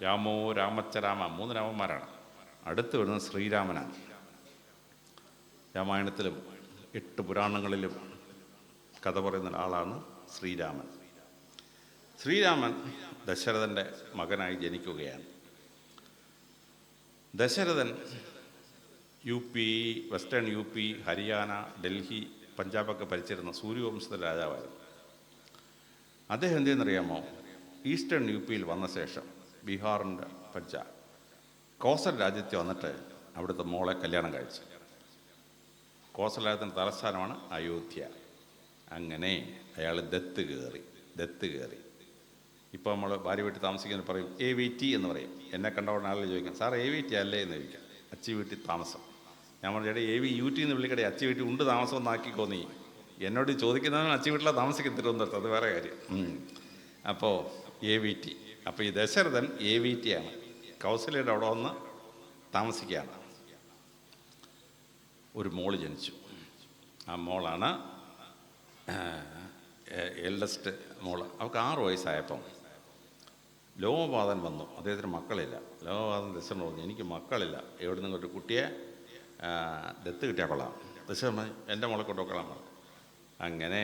രാമോ രാമച്ച രാമ, 3 രാമന്മാരാണ്. അടുത്ത് വരുന്നത് ശ്രീരാമനാണ്. രാമായണത്തിലും 8 പുരാണങ്ങളിലും കഥ പറയുന്ന ആളാണ് ശ്രീരാമൻ. ശ്രീരാമൻ ദശരഥൻ്റെ മകനായി ജനിക്കുകയാണ്. ദശരഥൻ UP, western UP, Haryana, Delhi, പഞ്ചാബൊക്കെ ഭരിച്ചിരുന്ന സൂര്യവംശത്തിലെ രാജാവായിരുന്നു. അദ്ദേഹം എന്തെന്നറിയാമോ? ഈസ്റ്റേൺ UP വന്ന ശേഷം ബീഹാറിൻ്റെ പഞ്ചാബ് കോസൽ രാജ്യത്ത് വന്നിട്ട് അവിടുത്തെ മോളെ കല്യാണം കഴിച്ചു. കോസൽ രാജ്യത്തിൻ്റെ തലസ്ഥാനമാണ് അയോധ്യ. അങ്ങനെ അയാൾ ദത്ത് കയറി. ഇപ്പോൾ നമ്മൾ ഭാര്യ വീട്ടിൽ താമസിക്കുന്ന പറയും AVT എന്ന് പറയും. എന്നെ കണ്ടവുടനെ ആളുകൾ ചോദിക്കും, സാർ AVT അല്ലേ എന്ന് ചോദിക്കാം. അച്ചി വീട്ടിൽ താമസം. ഞാൻ പറഞ്ഞു, ചേട്ടാ AVUT എന്ന് വിളിക്കടേ, അച്ചി വീട്ടിൽ ഉണ്ട് താമസം എന്നാക്കിക്കോ നീ. എന്നോട് ചോദിക്കുന്നതിന് അച്ചി വീട്ടിലാണ് താമസിക്കും തിരുവനന്തപുരത്ത്, അത് വേറെ കാര്യം. അപ്പോൾ AVT. അപ്പോൾ ഈ ദശരഥൻ AVT ആണ്. കൗസല്യയുടെ അവിടെ വന്ന് താമസിക്കുകയാണ്. ഒരു മോള് ജനിച്ചു. ആ മോളാണ് എൽഡസ്റ്റ് മോള്. അവൾക്ക് 6 വയസ്സായപ്പം ലോമപാതൻ വന്നു. അദ്ദേഹത്തിന് മക്കളില്ല. ലോമപാതൻ ദശരഥൻ പറഞ്ഞു, എനിക്ക് മക്കളില്ല, എവിടെ നിന്നൊരു കുട്ടിയെ ദത്ത് കിട്ടിയാൽ കൊള്ളാം. ദശരഥൻ എൻ്റെ മോളെ കൊണ്ടുപോക്കണം പറഞ്ഞു. അങ്ങനെ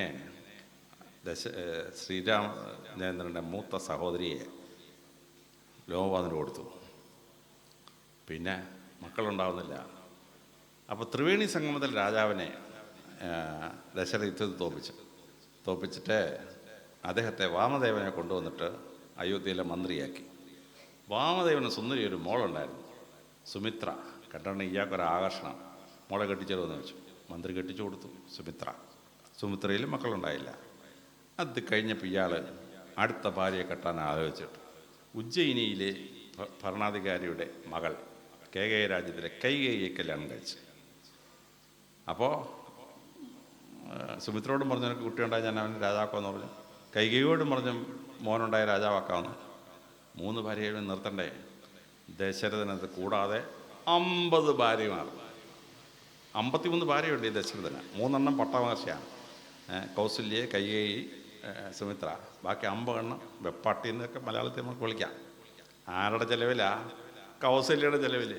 ശ്രീരാമചന്ദ്രൻ്റെ മൂത്ത സഹോദരിയെ ലോമപാതന് കൊടുത്തു. പിന്നെ മക്കളുണ്ടാവുന്നില്ല. അപ്പോൾ ത്രിവേണി സംഗമത്തിൽ രാജാവിനെ ദശരഥ യുദ്ധത്തിൽ തോപ്പിച്ചിട്ട് അദ്ദേഹത്തെ വാമദേവനെ കൊണ്ടുവന്നിട്ട് അയോധ്യയിലെ മന്ത്രിയാക്കി. വാമദേവന് സുന്ദരി ഒരു മോളുണ്ടായിരുന്നു, സുമിത്ര. കണ്ടാണ് ഇയാൾക്കൊരു ആകർഷണം. മോളെ കെട്ടിച്ചേരുമെന്ന് വെച്ചു. മന്ത്രി കെട്ടിച്ചു കൊടുത്തു സുമിത്രയിൽ മക്കളുണ്ടായില്ല. അത് കഴിഞ്ഞപ്പോൾ ഇയാൾ അടുത്ത ഭാര്യയെ കെട്ടാൻ ആലോചിച്ചിട്ട് ഉജ്ജയിനിയിലെ ഭരണാധികാരിയുടെ മകൾ കേകയ രാജ്യത്തിലെ കൈകേയിയെ കല്യാണം കഴിച്ചു. അപ്പോൾ സുമിത്രയോടും പറഞ്ഞു, എനിക്ക് കുട്ടിയുണ്ടായി ഞാൻ അവന് രാജാക്കാമെന്ന് പറഞ്ഞു. കൈകേയിയോടും പറഞ്ഞു, മോനുണ്ടായ രാജാവാക്കാമെന്ന്. 3 ഭാര്യയും നിർത്തണ്ടേ? ദശരഥനത് കൂടാതെ 50 ഭാര്യമാർ. 53 ഭാര്യയുണ്ട് ഈ ദശരഥന്. 3 എണ്ണം പട്ടമഹർഷിയാണ്, കൗസല്യ, കൈകേയി, സുമിത്ര. ബാക്കി 50 എണ്ണം വെപ്പാട്ടി എന്നൊക്കെ മലയാളത്തിൽ നമുക്ക് വിളിക്കാം. ആരുടെ ചിലവിലാ? കൗസല്യയുടെ ചിലവിൽ.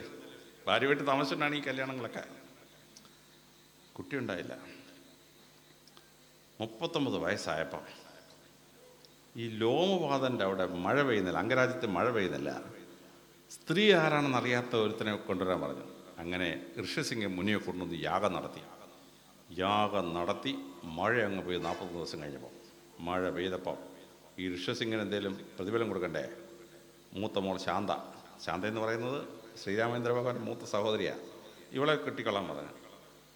ഭാര്യ വീട്ടിൽ താമസിച്ചിട്ടാണ് ഈ കല്യാണങ്ങളൊക്കെ. കുട്ടിയുണ്ടായില്ല. 39 വയസ്സായപ്പം ഈ ലോമപാതൻ്റെ അവിടെ മഴ പെയ്യുന്നില്ല, അംഗരാജ്യത്ത് മഴ പെയ്യുന്നില്ല. സ്ത്രീ ആരാണെന്ന് അറിയാത്ത ഒരുത്തനെ കൊണ്ടുവരാൻ പറഞ്ഞു. അങ്ങനെ ഋഷ്യസിംഗ് മുനിയെ കൊണ്ടുവന്ന് യാഗം നടത്തി മഴ അങ്ങ് പോയി. 40 ദിവസം കഴിഞ്ഞപ്പോൾ മഴ പെയ്തപ്പോൾ ഈ ഋഷ്യസിംഗിന് എന്തെങ്കിലും പ്രതിഫലം കൊടുക്കണ്ടേ? മൂത്ത മോൾ ശാന്ത എന്ന് പറയുന്നത് ശ്രീരാമചന്ദ്ര ഭഗവാൻ മൂത്ത സഹോദരിയാണ്. ഇവളെ കെട്ടിക്കൊള്ളാൻ പറഞ്ഞു.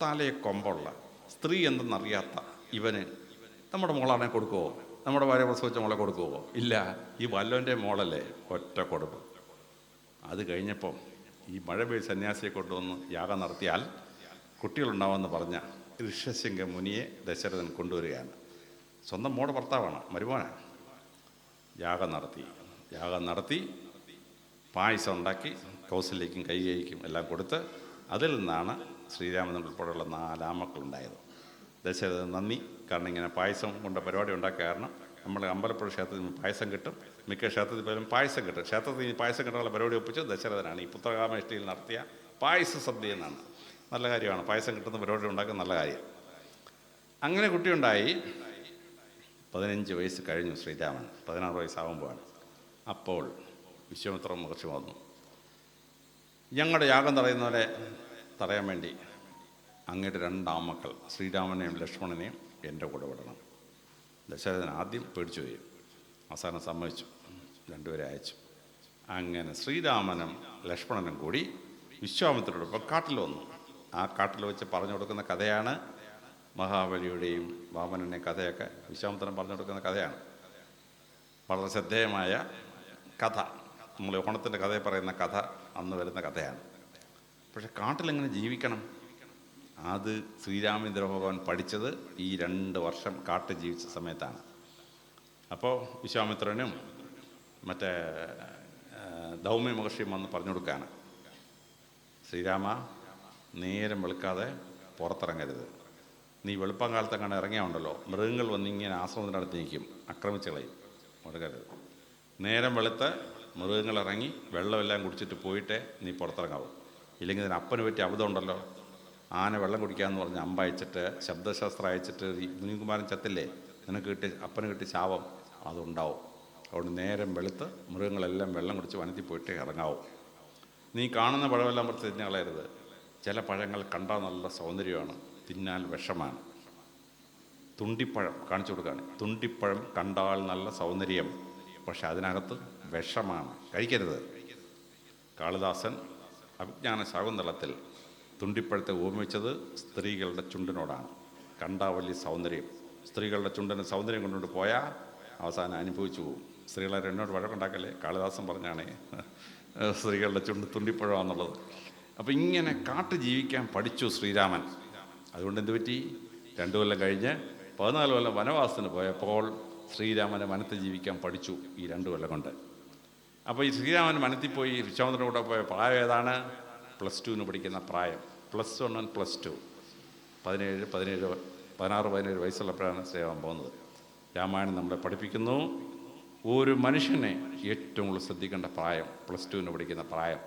തലയെ കൊമ്പുള്ള സ്ത്രീ എന്തെന്നറിയാത്ത ഇവന് നമ്മുടെ മോളാണെ കൊടുക്കുമോ? നമ്മുടെ ഭാര്യ പ്രസവിച്ച മോളെ കൊടുക്കുമോ? ഇല്ല. ഈ വല്ലോൻ്റെ മോളല്ലേ, ഒറ്റ കൊടുക്കും. അത് കഴിഞ്ഞപ്പം ഈ മഴ പെയ്ത് സന്യാസിയെ കൊണ്ടുവന്ന് യാഗം നടത്തിയാൽ കുട്ടികളുണ്ടാവുമെന്ന് പറഞ്ഞ ഋഷ്യസിംഗ മുനിയെ ദശരഥൻ കൊണ്ടുവരികയാണ്. സ്വന്തം മോടെ ഭർത്താവാണ്, മരുമോനാണ്. യാഗം നടത്തി പായസം ഉണ്ടാക്കി കൗസല്യയ്ക്കും കൈകേയിക്കും എല്ലാം കൊടുത്ത് അതിൽ നിന്നാണ് ശ്രീരാമൻ ഉൾപ്പെടെയുള്ള 4 ആമക്കളുണ്ടായത്. ദശരഥൻ നന്ദി. കാരണം ഇങ്ങനെ പായസം കൊണ്ട് പരിപാടി ഉണ്ടാക്കിയ കാരണം നമ്മൾ അമ്പലപ്പുഴ ക്ഷേത്രത്തിൽ നിന്ന് പായസം കിട്ടും. മിക്ക ക്ഷേത്രത്തിൽ പോലും പായസം കിട്ടും. ക്ഷേത്രത്തിൽ നിന്ന് പായസം കിട്ടാനുള്ള പരിപാടി ഒപ്പിച്ച് ദശരഥനാണ്. ഈ പുത്രകാമേഷ്ടിയിൽ നടത്തിയ പായസ സദ്യ എന്നാണ്. നല്ല കാര്യമാണ്, പായസം കിട്ടുന്ന പരിപാടി ഉണ്ടാക്കുന്ന നല്ല കാര്യം. അങ്ങനെ കുട്ടിയുണ്ടായി. 15 വയസ്സ് കഴിഞ്ഞു ശ്രീരാമൻ. 16 വയസ്സാകുമ്പോഴാണ്. അപ്പോൾ വിശ്വാമിത്ര മഹർഷി വന്നു. ഞങ്ങളുടെ യാഗം തടയുന്നവരെ തടയാൻ വേണ്ടി അങ്ങയുടെ 2 ആമക്കൾ ശ്രീരാമനെയും ലക്ഷ്മണനെയും എൻ്റെ കൂടെ വിടണം. ദശരഥൻ ആദ്യം പേടിച്ചു പോയി. അവസാനം സമ്മതിച്ചു. 2 പേരെ അയച്ചു. അങ്ങനെ ശ്രീരാമനും ലക്ഷ്മണനും കൂടി വിശ്വാമിത്രരോടൊപ്പം കാട്ടിൽ വന്നു. ആ കാട്ടിൽ വെച്ച് പറഞ്ഞു കൊടുക്കുന്ന കഥയാണ് മഹാബലിയുടെയും വാമനൻ്റെയും കഥയൊക്കെ വിശ്വാമിത്രൻ പറഞ്ഞു കൊടുക്കുന്ന കഥയാണ്. വളരെ ശ്രദ്ധേയമായ കഥ. നമ്മൾ ഓണത്തിൻ്റെ കഥയെ പറയുന്ന കഥ അന്ന് വരുന്ന കഥയാണ്. പക്ഷെ കാട്ടിലെങ്ങനെ ജീവിക്കണം? അത് ശ്രീരാമചന്ദ്ര ഭഗവാൻ പഠിച്ചത് ഈ 2 വർഷം കാട്ടിൽ ജീവിച്ച സമയത്താണ്. അപ്പോൾ വിശ്വാമിത്രനും മറ്റേ ധൗമ്യ മഹർഷിയും വന്ന് പറഞ്ഞു കൊടുക്കുകയാണ്, ശ്രീരാമ, നേരം വെളുക്കാതെ പുറത്തിറങ്ങരുത്. നീ വെളുപ്പം കാലത്തെങ്ങാണ്ട് ഇറങ്ങിയാണ്ടല്ലോ, മൃഗങ്ങൾ വന്നിങ്ങനെ ആശ്രമത്തിൻ്റെ അടുത്ത് നിൽക്കും, ആക്രമിച്ച് കളയും. മുടങ്ങരുത്. നേരം വെളുത്ത് മൃഗങ്ങളിറങ്ങി വെള്ളമെല്ലാം കുടിച്ചിട്ട് പോയിട്ടേ നീ പുറത്തിറങ്ങാവൂ. ഇല്ലെങ്കിൽ ഇതിന് അപ്പന് പറ്റിയ അബദ്ധമുണ്ടല്ലോ. ആന വെള്ളം കുടിക്കാമെന്ന് പറഞ്ഞ് അമ്പയച്ചിട്ട് ശബ്ദശാസ്ത്രം അയച്ചിട്ട് മുനികുമാരൻ ചത്തില്ലേ, നിനക്ക് കിട്ടിയ അപ്പന് കിട്ടിയ ശാപം അതുണ്ടാവും. അതുകൊണ്ട് നേരം വെളുത്ത് മൃഗങ്ങളെല്ലാം വെള്ളം കുടിച്ച് വനത്തിൽ പോയിട്ടേ ഇറങ്ങാവും. നീ കാണുന്ന പഴമെല്ലാം പുറത്ത് തിന്നു കളയരുത്. ചില പഴങ്ങൾ കണ്ടാൽ നല്ല സൗന്ദര്യമാണ്, തിന്നാൽ വിഷമാണ്. തുണ്ടിപ്പഴം കാണിച്ചു കൊടുക്കുകയാണ്. തുണ്ടിപ്പഴം കണ്ടാൽ നല്ല സൗന്ദര്യം, പക്ഷെ അതിനകത്ത് വിഷമാണ്, കഴിക്കരുത്. കാളിദാസൻ അഭിജ്ഞാന ശാകുന്തളത്തിൽ തുണ്ടിപ്പഴത്തെ ഉപമിച്ചത് സ്ത്രീകളുടെ ചുണ്ടിനോടാണ്. കണ്ടാൽ വലിയ സൗന്ദര്യം, സ്ത്രീകളുടെ ചുണ്ടിന് സൗന്ദര്യം കൊണ്ടുകൊണ്ട് പോയാൽ അവസാനം അനുഭവിച്ചു പോകും. സ്ത്രീകളെ എന്നോട് വഴക്കുണ്ടാക്കല്ലേ, കാളിദാസൻ പറഞ്ഞാണ് സ്ത്രീകളുടെ ചുണ്ട് തുണ്ടിപ്പഴമാണെന്നുള്ളത്. അപ്പം ഇങ്ങനെ കാട്ടു ജീവിക്കാൻ പഠിച്ചു ശ്രീരാമൻ. അതുകൊണ്ട് എന്ത് പറ്റി? 2 കൊല്ലം കഴിഞ്ഞ് 14 കൊല്ലം വനവാസത്തിന് പോയപ്പോൾ ശ്രീരാമനെ വനത്തിൽ ജീവിക്കാൻ പഠിച്ചു ഈ 2 കൊല്ലം കൊണ്ട്. അപ്പോൾ ഈ ശ്രീരാമൻ വനത്തിൽ പോയി വിശ്വാമിത്രൻ്റെ കൂടെ പോയ പ്രായം ഏതാണ്? +2 പഠിക്കുന്ന പ്രായം. +1 and +2 16-17 വയസ്സുള്ളപ്പോഴാണ് ശ്രീരാമൻ പോകുന്നത്. രാമായണം നമ്മളെ പഠിപ്പിക്കുന്നു, ഒരു മനുഷ്യനെ ഏറ്റവും കൂടുതൽ ശ്രദ്ധിക്കേണ്ട പ്രായം +2 പഠിക്കുന്ന പ്രായം.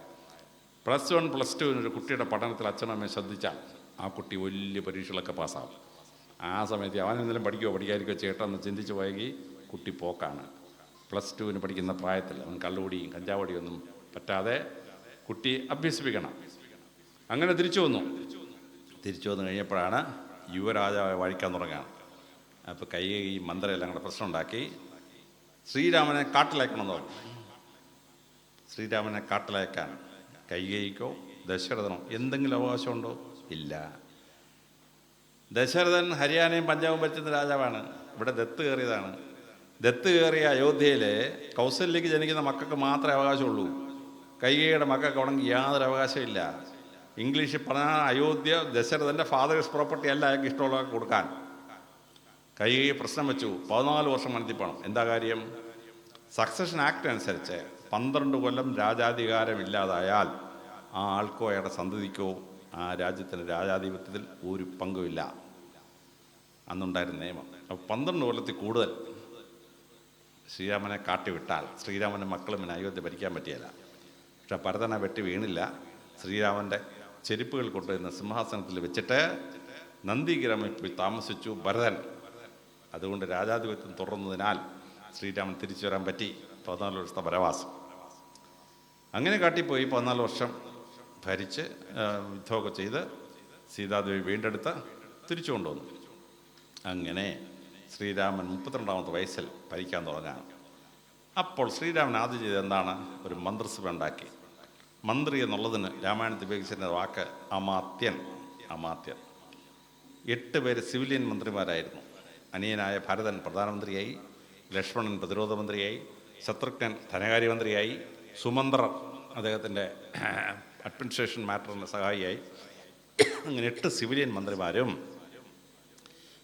+1 +2 ഒരു കുട്ടിയുടെ പഠനത്തിൽ അച്ഛനമ്മയെ ശ്രദ്ധിച്ചാൽ ആ കുട്ടി വലിയ പരീക്ഷകളൊക്കെ പാസ്സാവും. ആ സമയത്ത് അവൻ എന്തെങ്കിലും പഠിക്കുകയോ പഠിക്കാതിരിക്കുകയോ ചേട്ടെന്ന് ചിന്തിച്ച് പോയെങ്കിൽ കുട്ടി പോക്കാണ്. +2 പഠിക്കുന്ന പ്രായത്തിൽ അവൻ കള്ളുകൂടിയും കഞ്ചാവടിയൊന്നും പറ്റാതെ കുട്ടി അഭ്യസിപ്പിക്കണം. അങ്ങനെ തിരിച്ചു വന്നു കഴിഞ്ഞപ്പോഴാണ് യുവരാജാവ് വാഴിക്കാൻ തുടങ്ങുകയാണ്. അപ്പോൾ ഈ മന്ത്രമെല്ലാം കൂടെ പ്രശ്നം ഉണ്ടാക്കി ശ്രീരാമനെ കാട്ടിലയക്കണമെന്ന് പറഞ്ഞു. ശ്രീരാമനെ കാട്ടിലയക്കാൻ കൈകേയിക്കോ ദശരഥനോ എന്തെങ്കിലും അവകാശമുണ്ടോ? ഇല്ല. ദശരഥൻ ഹരിയാനയും പഞ്ചാബും ഭരിച്ചിരുന്ന രാജാവാണ്. ഇവിടെ ദത്ത് കയറിയതാണ്. ദത്ത് കയറിയ അയോധ്യയിലെ കൗസല്യക്ക് ജനിക്കുന്ന മക്കൾക്ക് മാത്രമേ അവകാശമുള്ളൂ. കൈകേയിയുടെ മക്കൾക്ക് ഉണങ്ങി യാതൊരു അവകാശമില്ല. ഇംഗ്ലീഷിൽ പറഞ്ഞാൽ അയോധ്യ ദശരഥൻ്റെ ഫാദേഴ്സ് പ്രോപ്പർട്ടി അല്ല അയാൾക്ക് ഇഷ്ടമുള്ള കൊടുക്കാൻ. കൈകേയി പ്രശ്നം വെച്ചു. 14 വർഷം വനത്തിൽ പോകണം. എന്താ കാര്യം? സക്സഷൻ ആക്ട് അനുസരിച്ച് 12 കൊല്ലം രാജാധികാരം ഇല്ലാതായാൽ ആ ആൾക്കോ അയാളുടെ സന്തതിക്കോ ആ രാജ്യത്തിൻ്റെ രാജാധിപത്യത്തിൽ ഒരു പങ്കുമില്ല. അന്നുണ്ടായിരുന്ന നിയമം. അപ്പോൾ 12 കൊല്ലത്തിൽ കൂടുതൽ ശ്രീരാമനെ കാട്ടിവിട്ടാൽ ശ്രീരാമൻ്റെ മക്കളും പിന്നെ അയോധ്യ ഭരിക്കാൻ പറ്റിയല്ല. പക്ഷെ ഭരതനെ വെട്ടി വീണില്ല. ശ്രീരാമൻ്റെ ചെരുപ്പുകൾ കൊണ്ടുവരുന്ന സിംഹാസനത്തിൽ വെച്ചിട്ട് നന്ദിഗ്രാമിൽ പോയി താമസിച്ചു ഭരതൻ. അതുകൊണ്ട് രാജാധിപത്യം തുടർന്നതിനാൽ ശ്രീരാമൻ തിരിച്ചു വരാൻ പറ്റി. 14 വർഷത്തെ വനവാസം അങ്ങനെ കാട്ടിപ്പോയി. 14 വർഷം ഭരിച്ച് യുദ്ധമൊക്കെ ചെയ്ത് സീതാദേവി വീണ്ടെടുത്ത് തിരിച്ചു കൊണ്ടുവന്നു. അങ്ങനെ ശ്രീരാമൻ 32ാമത്തെ വയസ്സിൽ ഭരിക്കാൻ തുടങ്ങാണ്. അപ്പോൾ ശ്രീരാമൻ ആദ്യം ചെയ്തത് എന്താണ്? ഒരു മന്ത്രിസഭ ഉണ്ടാക്കി. മന്ത്രി എന്നുള്ളതിന് രാമായണത്തിൽ ഉപയോഗിച്ചിരുന്ന വാക്ക് അമാത്യൻ. 8 പേര് സിവിലിയൻ മന്ത്രിമാരായിരുന്നു. അനിയനായ ഭരതൻ പ്രധാനമന്ത്രിയായി, ലക്ഷ്മണൻ പ്രതിരോധ മന്ത്രിയായി, ശത്രുഘ്നൻ ധനകാര്യമന്ത്രിയായി, സുമന്ത്രർ അദ്ദേഹത്തിൻ്റെ അഡ്മിനിസ്ട്രേഷൻ മാറ്ററിന് സഹായിയായി. അങ്ങനെ 8 സിവിലിയൻ മന്ത്രിമാരും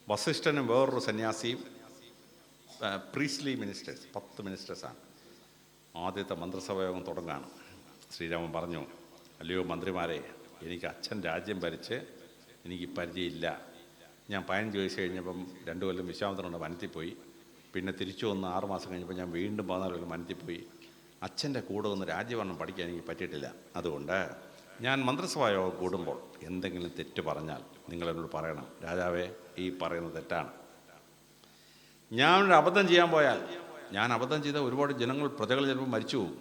വസിഷ്ഠനും വേറൊരു സന്യാസിയും പ്രീസ്ലി മിനിസ്റ്റേഴ്സ് 10 മിനിസ്റ്റേഴ്സാണ്. ആദ്യത്തെ മന്ത്രിസഭ യോഗം തുടങ്ങുകയാണ്. ശ്രീരാമൻ പറഞ്ഞു, അല്ലയോ മന്ത്രിമാരെ, എനിക്ക് അച്ഛൻ രാജ്യം ഭരിച്ച് എനിക്ക് പരിചയമില്ല. ഞാൻ 15 വയസ്സ് കഴിഞ്ഞപ്പം 2 കൊല്ലം വിശ്വാമിത്രനുണ്ട് വനത്തിൽ പോയി. പിന്നെ തിരിച്ചു വന്ന് 6 മാസം കഴിഞ്ഞപ്പോൾ ഞാൻ വീണ്ടും 14 കൊല്ലം വനത്തിൽ പോയി. അച്ഛൻ്റെ കൂടെ ഒന്ന് രാജ്യഭരണം പഠിക്കാൻ എനിക്ക് പറ്റിയിട്ടില്ല. അതുകൊണ്ട് ഞാൻ മന്ത്രിസഭാ യോഗം കൂടുമ്പോൾ എന്തെങ്കിലും തെറ്റ് പറഞ്ഞാൽ നിങ്ങളെന്നോട് പറയണം. രാജാവേ, ഈ പറയുന്നത് തെറ്റാണ്. ഞാനൊരു അബദ്ധം ചെയ്യാൻ പോയാൽ, ഞാൻ അബദ്ധം ചെയ്ത ഒരുപാട് പ്രജകൾ ചിലപ്പോൾ മരിച്ചു പോകും.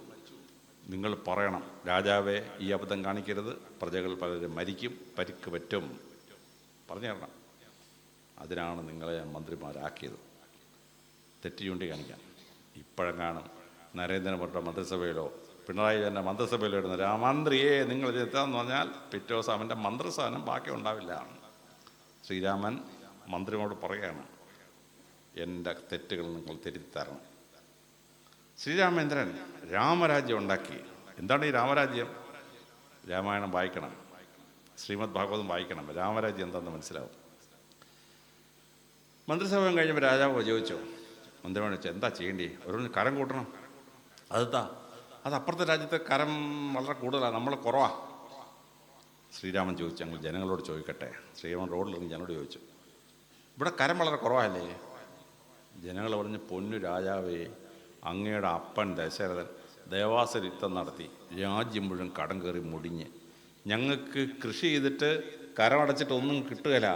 നിങ്ങൾ പറയണം, രാജാവേ ഈ അബദ്ധം കാണിക്കരുത്, പ്രജകൾ പലരും മരിക്കും, പരിക്ക് പറ്റും, പറഞ്ഞു തരണം. അതിനാണ് നിങ്ങളെ ഞാൻ മന്ത്രിമാരാക്കിയത്. തെറ്റ് ചൂണ്ടിക്കാണിക്കാൻ. ഇപ്പോഴെങ്ങാനും നരേന്ദ്രമോദിയുടെ മന്ത്രിസഭയിലോ പിണറായി വിജയൻ്റെ മന്ത്രിസഭയിലോ ഇടുന്ന മന്ത്രിയെ നിങ്ങൾ തിരുത്താന്ന് പറഞ്ഞാൽ പിറ്റേ ദിവസം അവൻ്റെ മന്ത്രിസ്ഥാനം ബാക്കി ഉണ്ടാവില്ല. ശ്രീരാമൻ മന്ത്രിയോട് പറയുകയാണ്, എൻ്റെ തെറ്റുകൾ നിങ്ങൾ തിരുത്തരണം. ശ്രീരാമേന്ദ്രൻ രാമരാജ്യം ഉണ്ടാക്കി. എന്താണ് ഈ രാമരാജ്യം? രാമായണം വായിക്കണം, ശ്രീമദ് ഭാഗവതം വായിക്കണം. രാമരാജ്യം എന്താണെന്ന് മനസ്സിലാവും. മന്ത്രിസഭ കഴിഞ്ഞപ്പോൾ രാജാവ് ചോദിച്ചു, മന്ത്രിമാർ ചോദിച്ചു, എന്താ ചെയ്യേണ്ടി? ഒരു കരം കൂട്ടണം. അത് അപ്പുറത്തെ രാജ്യത്തെ കരം വളരെ കൂടുതലാണ്, നമ്മൾ കുറവാ. ശ്രീരാമൻ ചോദിച്ചു, ഞങ്ങൾ ജനങ്ങളോട് ചോദിക്കട്ടെ. ശ്രീരാമൻ റോഡിലിറങ്ങി ജനോട് ചോദിച്ചു, ഇവിടെ കരം വളരെ കുറവല്ലേ? ജനങ്ങൾ പറഞ്ഞ്, പൊന്നു രാജാവേ, അങ്ങയുടെ അപ്പൻ ദശരഥൻ ദേവാസുര യുദ്ധം നടത്തി രാജ്യം മുഴുവൻ കടം കയറി മുടിഞ്ഞ് ഞങ്ങൾക്ക് കൃഷി ചെയ്തിട്ട് കരമടച്ചിട്ട് ഒന്നും കിട്ടുകയില്ല.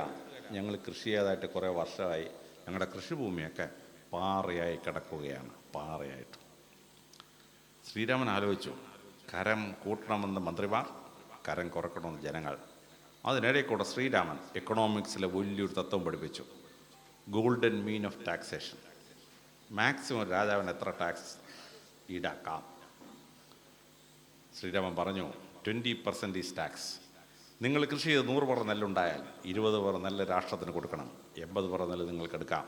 ഞങ്ങൾ കൃഷി ചെയ്തതായിട്ട് കുറേ വർഷമായി. ഞങ്ങളുടെ കൃഷിഭൂമിയൊക്കെ പാറയായി കിടക്കുകയാണ്, പാറയായിട്ട്. ശ്രീരാമൻ ആലോചിച്ചു, കരം കൂട്ടണമെന്ന് മന്ത്രിമാർ, കരം കുറക്കണമെന്ന് ജനങ്ങൾ. അതിനിടയിൽ കൂടെ ശ്രീരാമൻ എക്കണോമിക്സിലെ വലിയൊരു തത്വം പഠിപ്പിച്ചു, golden mean of taxation. Maximum രാജാവിന് എത്ര ടാക്സ് ഈടാക്കാം. ശ്രീരാമൻ പറഞ്ഞു, 20% ഈസ് ടാക്സ്. നിങ്ങൾ കൃഷി ചെയ്ത് 100 പറ നെല്ലുണ്ടായാൽ 20 പറ നെല്ല് രാഷ്ട്രത്തിന് കൊടുക്കണം, 80 പറ നെല്ല് നിങ്ങൾക്ക് എടുക്കാം.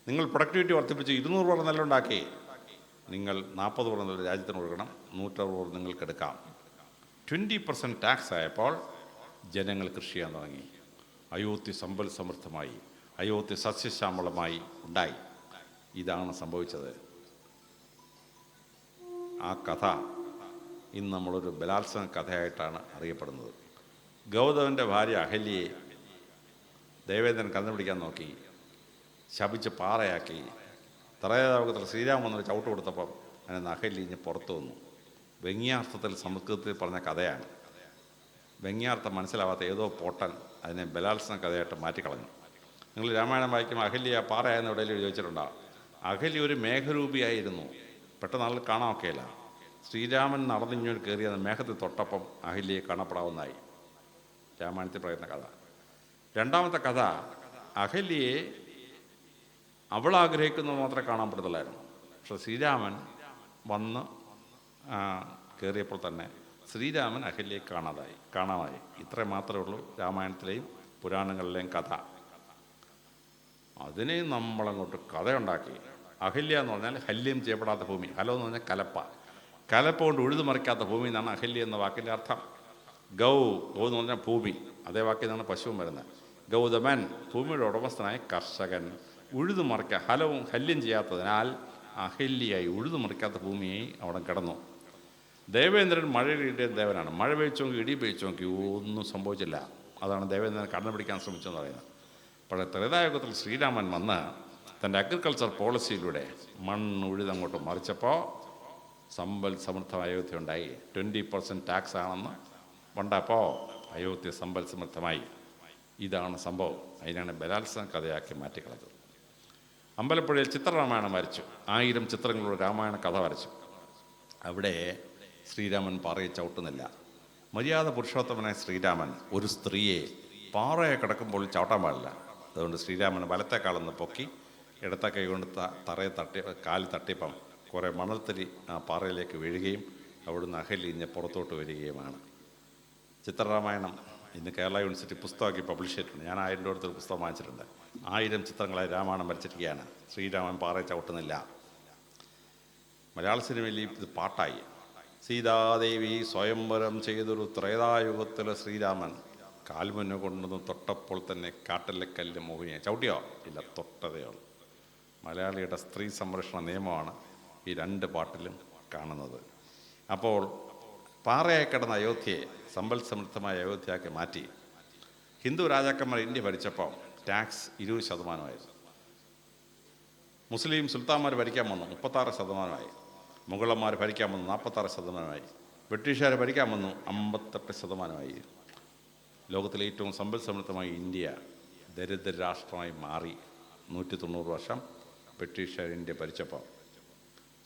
നിങ്ങൾ പ്രൊഡക്ടിവിറ്റി വർദ്ധിപ്പിച്ച് 200 പറ നെല്ലുണ്ടാക്കി, നിങ്ങൾ 40 പറ നെല്ല് രാജ്യത്തിന് കൊടുക്കണം, 160 പറ നിങ്ങൾക്ക് എടുക്കാം. 20% ടാക്സ് ആയപ്പോൾ ജനങ്ങൾ കൃഷി ചെയ്യാൻ തുടങ്ങി. അയോധ്യ സമ്പൽ സമൃദ്ധമായി, അയോധ്യ സസ്യശ്യാമളമായി ഉണ്ടായി. ഇതാണ് സംഭവിച്ചത്. ആ കഥ ഇന്ന് നമ്മളൊരു ബലാത്സംഗ കഥയായിട്ടാണ് അറിയപ്പെടുന്നത്. ഗൗതമൻ്റെ ഭാര്യ അഹല്യയെ ദേവേന്ദ്രൻ കന്നുപിടിക്കാൻ നോക്കി, ശപിച്ച് പാറയാക്കി. ത്രേതായുഗത്തിൽ ശ്രീരാമൻ വന്നൊരു ചവിട്ട് കൊടുത്തപ്പം അതിന് അഹല്യ ഇഞ്ഞ് പുറത്തു വന്നു. വ്യംഗ്യാർത്ഥത്തിൽ സംസ്കൃതത്തിൽ പറഞ്ഞ കഥയാണ്. വ്യംഗ്യാർത്ഥം മനസ്സിലാവാത്ത ഏതോ പൊട്ടൻ അതിനെ ബലാത്സംഗ കഥയായിട്ട് മാറ്റിക്കളഞ്ഞു. നിങ്ങൾ രാമായണം വായിക്കുമ്പോൾ അഹല്യ പാറയായെന്ന് എവിടെയെങ്കിലും ചോദിച്ചിട്ടുണ്ടാവും. അഹല്യ ഒരു മേഘരൂപിയായിരുന്നു, പെട്ടെന്ന് ആൾ കാണാമൊക്കെയില്ല. ശ്രീരാമൻ നടന്നിഞ്ഞോട്ട് കയറിയത് മേഘത്തിൽ തൊട്ടപ്പം അഹല്യയെ കാണപ്പെടാവുന്നതായി. രാമായണത്തിൽ പറയുന്ന കഥ. രണ്ടാമത്തെ കഥ, അഹല്യയെ അവൾ ആഗ്രഹിക്കുന്നത് മാത്രമേ കാണാൻ പറ്റത്തുള്ളായിരുന്നു. പക്ഷെ ശ്രീരാമൻ വന്ന് കയറിയപ്പോൾ തന്നെ ശ്രീരാമൻ അഹല്യയെ കാണാതായി. ഇത്രയും മാത്രമേ ഉള്ളൂ രാമായണത്തിലെയും പുരാണങ്ങളിലെയും കഥ. അതിനെ നമ്മളങ്ങോട്ട് കഥയുണ്ടാക്കി. അഹല്യ എന്ന് പറഞ്ഞാൽ ഹല്യം ചെയ്യപ്പെടാത്ത ഭൂമി. ഹലോ എന്ന് പറഞ്ഞാൽ കലപ്പ. കലപ്പ കൊണ്ട് ഉഴുതുമറിക്കാത്ത ഭൂമി എന്നാണ് അഹല്യ എന്ന വാക്കിൻ്റെ അർത്ഥം. ഗൗ എന്ന് പറഞ്ഞാൽ ഭൂമി, അതേ വാക്കിൽ നിന്നാണ് പശുവും വരുന്നത്. ഗൗതമൻ ഭൂമിയുടെ ഉടമസ്ഥനായ കർഷകൻ. ഉഴുതുമറിക്കുക, ഹലവും ഹല്യം ചെയ്യാത്തതിനാൽ അഹല്യയായി, ഉഴുതുമറിക്കാത്ത ഭൂമിയായി അവിടെ കിടന്നു. ദേവേന്ദ്രൻ മഴയുടെ ദേവനാണ്. മഴ പെയ്ച്ചു നോക്കി, ഇടി പെയ്ച്ചു നോക്കി, ഒന്നും സംഭവിച്ചില്ല. അതാണ് ദേവേന്ദ്രൻ കടന്നു പിടിക്കാൻ ശ്രമിച്ചെന്ന് പറയുന്നത്. പക്ഷേ ത്രേതായുഗത്തിൽ ശ്രീരാമൻ വന്ന് തൻ്റെ അഗ്രികൾച്ചർ പോളിസിയിലൂടെ മണ്ണ് ഉഴുതങ്ങോട്ട് മറിച്ചപ്പോൾ സമ്പൽ സമൃദ്ധമായ അയോധ്യ ഉണ്ടായി. 20% ടാക്സ് ആണെന്ന് കണ്ടപ്പോൾ അയോധ്യ സമ്പൽ സമൃദ്ധമായി. ഇതാണ് സംഭവം. അതിനാണ് ബലാത്സംഗ കഥയാക്കി മാറ്റിക്കളഞ്ഞത്. അമ്പലപ്പുഴയിൽ ചിത്രരാമായണം വരച്ചു. 1000 ചിത്രങ്ങളുടെ രാമായണ കഥ വരച്ചു. അവിടെ ശ്രീരാമൻ പാറയെ ചവിട്ടുന്നില്ല. മര്യാദ പുരുഷോത്തമനായ ശ്രീരാമൻ ഒരു സ്ത്രീയെ പാറയെ കിടക്കുമ്പോൾ ചവിട്ടാൻ പാടില്ല. അതുകൊണ്ട് ശ്രീരാമൻ വലത്തേക്കാളെന്ന് പൊക്കി ഇടത്തെ കൈ കൊണ്ട് തറയെ കാലിൽ തട്ടിയപ്പം കുറേ മണൽത്തരി ആ പാറയിലേക്ക് വീഴുകയും അവിടുന്ന് അഹല്യ പുറത്തോട്ട് വരികയുമാണ്. ചിത്രരാമായണം ഇന്ന് കേരള യൂണിവേഴ്സിറ്റി പുസ്തകമാക്കി പബ്ലിഷ് ചെയ്തിട്ടുണ്ട്. ഞാൻ 1000 രൂപ കൊടുത്തൊരു പുസ്തകം വാങ്ങിച്ചിട്ടുണ്ട്. 1000 ചിത്രങ്ങളായി രാമായണം വരച്ചിരിക്കുകയാണ്. ശ്രീരാമൻ പാറയെ ചവിട്ടുന്നില്ല. മലയാള സിനിമയിൽ ഇത് പാട്ടായി. സീതാദേവി സ്വയംവരം ചെയ്തൊരു ത്രേതായുഗത്തിലെ ശ്രീരാമൻ കാൽമുന്നെ കൊണ്ടുവന്ന് തൊട്ടപ്പോൾ തന്നെ കാട്ടിലെ കല്ല് മോഹിനിയെ ചവിട്ടിയോ? ഇല്ല, തൊട്ടതേയുള്ളൂ. മലയാളിയുടെ സ്ത്രീ സംരക്ഷണ നിയമമാണ് ഈ 2 പാട്ടിലും കാണുന്നത്. അപ്പോൾ പാറയായി കിടന്ന അയോധ്യയെ സമ്പൽ സമൃദ്ധമായ അയോധ്യയാക്കി മാറ്റി. ഹിന്ദു രാജാക്കന്മാർ ഇന്ത്യ ഭരിച്ചപ്പോൾ ടാക്സ് 20%. മുസ്ലിം സുൽത്താന്മാർ ഭരിക്കാൻ വന്നു 36%. മുഗളന്മാർ ഭരിക്കാൻ വന്നു 46%. ബ്രിട്ടീഷുകാർ ഭരിക്കാൻ വന്നു 58%. ലോകത്തിലെ ഏറ്റവും സമ്പൽ സമൃദ്ധമായ ഇന്ത്യ ദരിദ്ര രാഷ്ട്രമായി മാറി. 190 വർഷം ബ്രിട്ടീഷുകാർ ഇന്ത്യ ഭരിച്ചപ്പോൾ.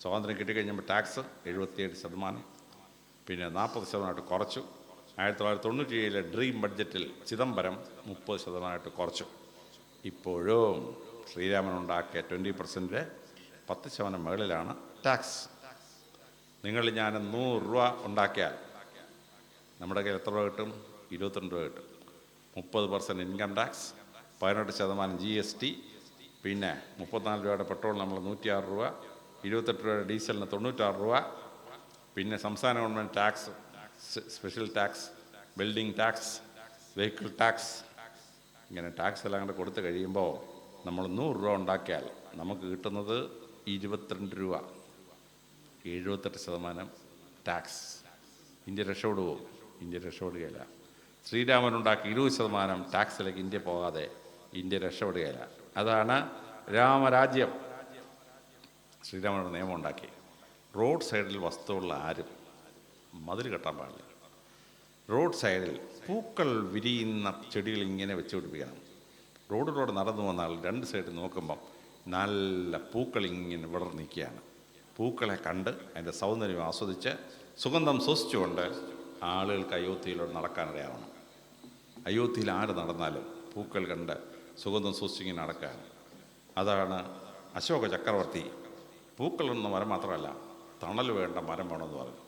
സ്വാതന്ത്ര്യം കിട്ടിക്കഴിഞ്ഞപ്പോൾ ടാക്സ് 77%, പിന്നെ 40% കുറച്ചു. 1997 ഡ്രീം ബഡ്ജറ്റിൽ ചിദംബരം 30% കുറച്ചു. ഇപ്പോഴും ശ്രീരാമൻ ഉണ്ടാക്കിയ 20%-ൻ്റെ 10% മുകളിലാണ് ടാക്സ്. നിങ്ങൾ ഞാൻ 100 രൂപ ഉണ്ടാക്കിയാൽ നമ്മുടെ കയ്യിൽ എത്ര രൂപ കിട്ടും? 22 രൂപ കിട്ടും. 30% ഇൻകം ടാക്സ്, 18% GST, പിന്നെ 34 രൂപയുടെ പെട്രോൾ നമ്മൾ 106 രൂപ, 28 രൂപയുടെ ഡീസലിന് 96 രൂപ, പിന്നെ സംസ്ഥാന government tax, special tax, building tax, vehicle tax, ഇങ്ങനെ ടാക്സ് എല്ലാം കൂടെ കൊടുത്തു കഴിയുമ്പോൾ നമ്മൾ 100 രൂപ ഉണ്ടാക്കിയാൽ നമുക്ക് കിട്ടുന്നത് 22 രൂപ. 78% ടാക്സ്. ഇന്ത്യ രക്ഷപ്പെടുവോ? ഇന്ത്യ രക്ഷപ്പെടുകയില്ല. ശ്രീരാമൻ ഉണ്ടാക്കി 20% ടാക്സിലേക്ക് ഇന്ത്യ പോകാതെ ഇന്ത്യ രക്ഷപ്പെടുകയില്ല. അതാണ് രാമരാജ്യം. ശ്രീരാമനോട് നിയമം ഉണ്ടാക്കി. റോഡ് സൈഡിൽ വസ്തുവുള്ള ആരും മതിൽ കെട്ടാൻ പാടില്ല. റോഡ് സൈഡിൽ പൂക്കൾ വിരിയുന്ന ചെടികൾ ഇങ്ങനെ വെച്ച് പിടിപ്പിക്കണം. റോഡിലൂടെ നടന്നു വന്നാൽ രണ്ട് സൈഡിൽ നോക്കുമ്പം നല്ല പൂക്കൾ ഇങ്ങനെ വിടർന്ന് നിൽക്കുകയാണ്. പൂക്കളെ കണ്ട് അതിൻ്റെ സൗന്ദര്യം ആസ്വദിച്ച് സുഗന്ധം ശ്വസിച്ചുകൊണ്ട് ആളുകൾക്ക് അയോധ്യയിലൂടെ നടക്കാനിടയാവണം. അയോധ്യയിൽ ആര് നടന്നാലും പൂക്കൾ കണ്ട് സുഗന്ധം ശ്വസിച്ചിങ്ങനെ നടക്കുകയാണ്. അതാണ് അശോക ചക്രവർത്തി പൂക്കളുള്ള മരം മാത്രമല്ല, തണൽ വേണ്ട മരം വേണമെന്ന് പറഞ്ഞു.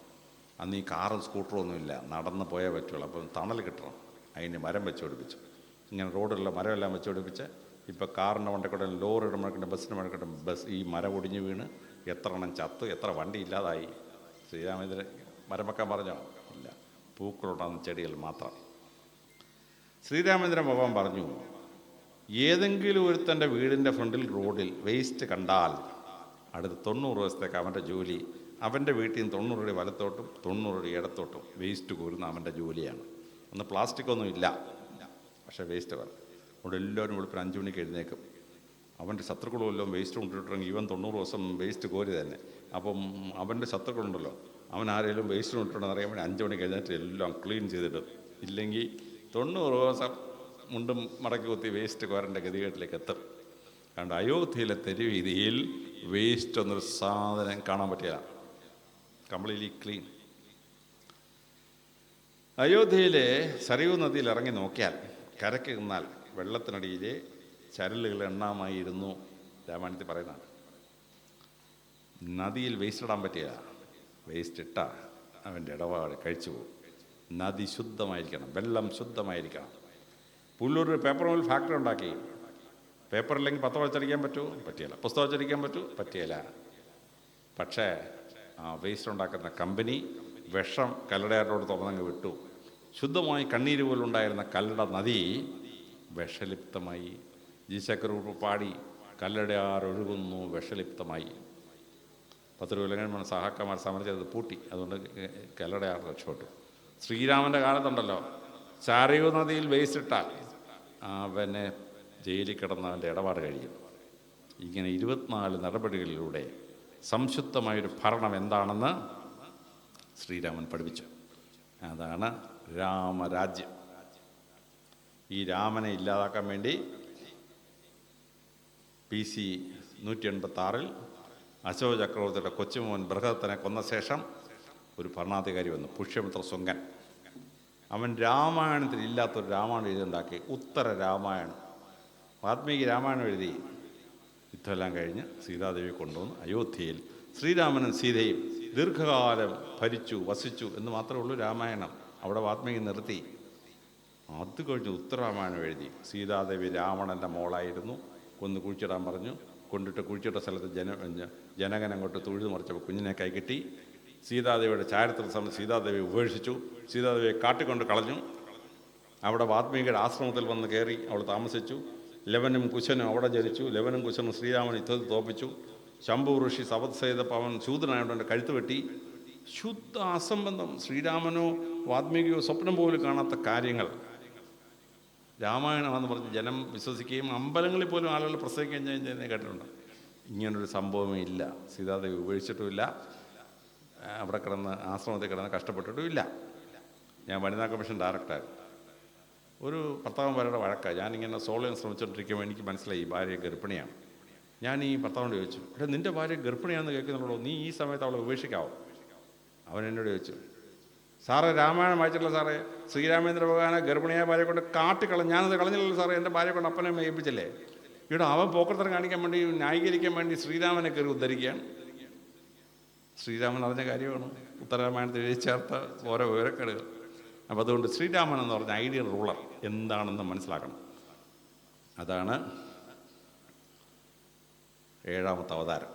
അന്ന് ഈ കാറും സ്കൂട്ടറും ഒന്നുമില്ല, നടന്ന് പോയേ പറ്റുള്ളൂ. അപ്പം തണൽ കിട്ടണം, അതിന് മരം വെച്ച് പിടിപ്പിച്ചു. ഇങ്ങനെ റോഡിലുള്ള മരമെല്ലാം വെച്ച് പിടിപ്പിച്ച് ഇപ്പോൾ കാറിൻ്റെ മണ്ടക്കൂടെ ലോറിയുടെ മണ്ടക്കൂടെ ബസ്സിൻ്റെ മണ്ടക്കൂടെ ഈ മരം ഒടിഞ്ഞ് വീണ് എത്ര എണ്ണം ചത്തു, എത്ര വണ്ടി ഇല്ലാതായി. ശ്രീരാമചന്ദ്രൻ മരം വെക്കാൻ പറഞ്ഞോ? ഇല്ല, പൂക്കളുണ്ടാകുന്ന ചെടികൾ മാത്രം. ശ്രീരാമചന്ദ്രൻ ഭഗവാൻ പറഞ്ഞു, ഏതെങ്കിലും ഒരുത്തൻ്റെ വീടിൻ്റെ ഫ്രണ്ടിൽ റോഡിൽ വേസ്റ്റ് കണ്ടാൽ അടുത്ത 90 ദിവസത്തേക്ക് അവൻ്റെ ജോലി അവൻ്റെ വീട്ടിൽ നിന്ന് 90 അടി വലത്തോട്ടും 90 അടി ഇടത്തോട്ടും വേസ്റ്റ് കോരുന്ന അവൻ്റെ ജോലിയാണ്. അന്ന് പ്ലാസ്റ്റിക്കൊന്നും ഇല്ല, പക്ഷേ വേസ്റ്റ് വരും. അവിടെ എല്ലാവരും വെളുപ്പിന് 5 മണിക്ക് എഴുന്നേക്കും. അവൻ്റെ ശത്രുക്കളും എല്ലാം വേസ്റ്റ് കൊണ്ടിട്ടുണ്ടെങ്കിൽ ഇവൻ 90 ദിവസം വേസ്റ്റ് കോരി തന്നെ. അപ്പം അവൻ്റെ ശത്രുക്കളുണ്ടല്ലോ, അവൻ ആരെങ്കിലും വേസ്റ്റ് കൊണ്ടിട്ടുണ്ടെന്ന് അറിയാൻ വേണ്ടി 5 മണിക്ക് എഴുന്നേറ്റ് എല്ലാം ക്ലീൻ ചെയ്തിടും. ഇല്ലെങ്കിൽ 90 ദിവസം മുണ്ടും മടക്കി കുത്തി വേസ്റ്റ് കോരേണ്ട ഗതികേട്ടിലേക്ക് എത്തും. കാരണം അയോധ്യയിലെ തെരുവീതിയിൽ വേസ്റ്റ് എന്നൊരു സാധനം കാണാൻ പറ്റില്ല, കംപ്ലീറ്റ്ലി ക്ലീൻ. അയോധ്യയിലെ സരയൂ നദിയിൽ ഇറങ്ങി നോക്കിയാൽ കരയ്ക്ക് നിന്നാൽ വെള്ളത്തിനടിയിലെ ചരലുകൾ എണ്ണാമായിരുന്നു രാമായണത്തിൽ പറയുന്നതാണ്. നദിയിൽ വേസ്റ്റ് ഇടാൻ പറ്റില്ല, വേസ്റ്റ് ഇട്ടാൽ അവൻ്റെ ഇടപാട് കഴിച്ചു പോകും. നദി ശുദ്ധമായിരിക്കണം, വെള്ളം ശുദ്ധമായിരിക്കണം. പുല്ലൂർ പേപ്പർ മിൽ ഫാക്ടറി ഉണ്ടാക്കി. പേപ്പറില്ലെങ്കിൽ പത്രം വച്ചടിക്കാൻ പറ്റുമോ? പറ്റിയല്ല. പുസ്തകം വച്ചടിക്കാൻ പറ്റുമോ? പറ്റിയല്ല. പക്ഷേ ആ വേസ്റ്റ് ഉണ്ടാക്കുന്ന കമ്പനി വിഷം കല്ലടയാറിനോട് തുറന്നങ്ങ് വിട്ടു. ശുദ്ധമായി കണ്ണീര് പോലുണ്ടായിരുന്ന കല്ലട നദി വിഷലിപ്തമായി. ജീശക്രൂർ പാടി കല്ലടയാർ ഒഴുകുന്നു വിഷലിപ്തമായി. 10 കൊല്ലങ്ങൾ സഹാക്കന്മാർ സമരം ചെയ്തത് പൂട്ടി. അതുകൊണ്ട് കല്ലടയാർ രക്ഷപ്പെട്ടു. ശ്രീരാമൻ്റെ കാലത്തുണ്ടല്ലോ, ചാരയൂ നദിയിൽ വേസ്റ്റ് ഇട്ടാൽ അവനെ ജയിലിൽ കിടന്നവൻ്റെ ഇടപാട് കഴിയും. ഇങ്ങനെ 24 നടപടികളിലൂടെ സംശുദ്ധമായൊരു ഭരണം എന്താണെന്ന് ശ്രീരാമൻ പഠിപ്പിച്ചു. അതാണ് രാമരാജ്യം. ഈ രാമനെ ഇല്ലാതാക്കാൻ വേണ്ടി BC 186 അശോക ചക്രവർത്തിയുടെ കൊച്ചുമോൻ ബൃഹദത്തനെ കൊന്ന ശേഷം ഒരു ഭരണാധികാരി വന്നു, പുഷ്യമിത്ര ശുംഗൻ. അവൻ രാമായണത്തിൽ ഇല്ലാത്തൊരു രാമായണം എഴുതിയുണ്ടാക്കി, ഉത്തര രാമായണം. വാൽമീകി രാമായണം എഴുതി. യുദ്ധമെല്ലാം കഴിഞ്ഞ് സീതാദേവി കൊണ്ടുവന്ന് അയോധ്യയിൽ ശ്രീരാമനും സീതയും ദീർഘകാലം ഭരിച്ചു വസിച്ചു എന്ന് മാത്രമേ ഉള്ളൂ രാമായണം. അവിടെ വാൽമീകി നിർത്തി. അത് കഴിഞ്ഞ് ഉത്തരരാമായണം എഴുതി. സീതാദേവി രാവണൻ്റെ മോളായിരുന്നു, കൊന്ന് കുഴിച്ചിടാൻ പറഞ്ഞു. കൊണ്ടിട്ട് കുഴിച്ചിട്ട സ്ഥലത്ത് ജനകൻ അങ്ങോട്ട് തൊഴുതു മറിച്ചപ്പോൾ കുഞ്ഞിനെ കൈകിട്ടി. സീതാദേവിയുടെ ചാരിത്ര സമയം സീതാദേവി ഉപേക്ഷിച്ചു. സീതാദേവിയെ കാട്ടിക്കൊണ്ട് കളഞ്ഞു. അവിടെ വാൽമീകിയുടെ ആശ്രമത്തിൽ വന്ന് കയറി അവൾ താമസിച്ചു. ലവനും കുശനും അവിടെ ജനിച്ചു. ലവനും കുശനും ശ്രീരാമൻ യുദ്ധത്തിൽ തോപ്പിച്ചു. ശംഭു ഋഷി ശപഥ ചെയ്തപ്പോൾ അവൻ ശൂദ്രനായതുകൊണ്ട് എൻ്റെ കഴുത്ത് വെട്ടി. ശുദ്ധ അസംബന്ധം. ശ്രീരാമനോ വാൽമീകിയോ സ്വപ്നം പോലും കാണാത്ത കാര്യങ്ങൾ രാമായണമെന്ന് പറഞ്ഞ് ജനം വിശ്വസിക്കുകയും അമ്പലങ്ങളിൽ പോലും ആളുകൾ പ്രസംഗിക്കുകയും ചെയ്യുന്നതിനെ കേട്ടിട്ടുണ്ട്. ഇങ്ങനൊരു സംഭവമേ ഇല്ല. സീതാദേവി ഉപേക്ഷിച്ചിട്ടുമില്ല, അവിടെ കിടന്ന് ആശ്രമത്തിൽ കിടന്ന് കഷ്ടപ്പെട്ടിട്ടുമില്ല. ഞാൻ വനിതാ കമ്മീഷൻ ഡയറക്ടറായിരുന്നു. ഒരു ഭർത്താവും ഭാര്യയുടെ വഴക്കാണ്. ഞാനിങ്ങനെ സോൾവ് ചെയ്യാൻ ശ്രമിച്ചുകൊണ്ടിരിക്കുമ്പോൾ എനിക്ക് മനസ്സിലായി ഈ ഭാര്യ ഗർഭിണിയാണ്. ഞാൻ ഈ ഭർത്താവിനോട് ചോദിച്ചു, എടാ നിൻ്റെ ഭാര്യ ഗർഭിണിയാണെന്ന് കേൾക്കുന്നുള്ളൂ, നീ ഈ സമയത്ത് അവളെ ഉപേക്ഷിക്കാവോ? അവൻ എന്നോട് ചോദിച്ചു, സാറേ രാമായണം വായിച്ചിട്ടില്ല സാറേ, ശ്രീരാമേന്ദ്ര ഭഗവാനെ ഗർഭിണിയായ ഭാര്യയെ കൊണ്ട് കാട്ടിക്കളഞ്ഞു. ഞാനത് കളഞ്ഞില്ലല്ലോ സാറേ, എൻ്റെ ഭാര്യയെ കൊണ്ട് അപ്പനെ ഏൽപ്പിച്ചില്ലേ? ഇവിടെ അവൻ പോക്കത്തരം കാണിക്കാൻ വേണ്ടി ന്യായീകരിക്കാൻ വേണ്ടി ശ്രീരാമനെ കയറി ഉദ്ധരിക്കുകയാണ്. ശ്രീരാമൻ അറിഞ്ഞ കാര്യമാണ് ഉത്തരരാമായണത്തിൽ എഴുതി ചേർത്ത ഓരോ വിവരക്കേടുകൾ. അപ്പോൾ അതുകൊണ്ട് ശ്രീരാമൻ എന്ന് പറഞ്ഞ ഐഡിയൽ റൂളർ എന്താണെന്ന് മനസ്സിലാക്കണം. അതാണ് 7ാമത്തെ അവതാരം.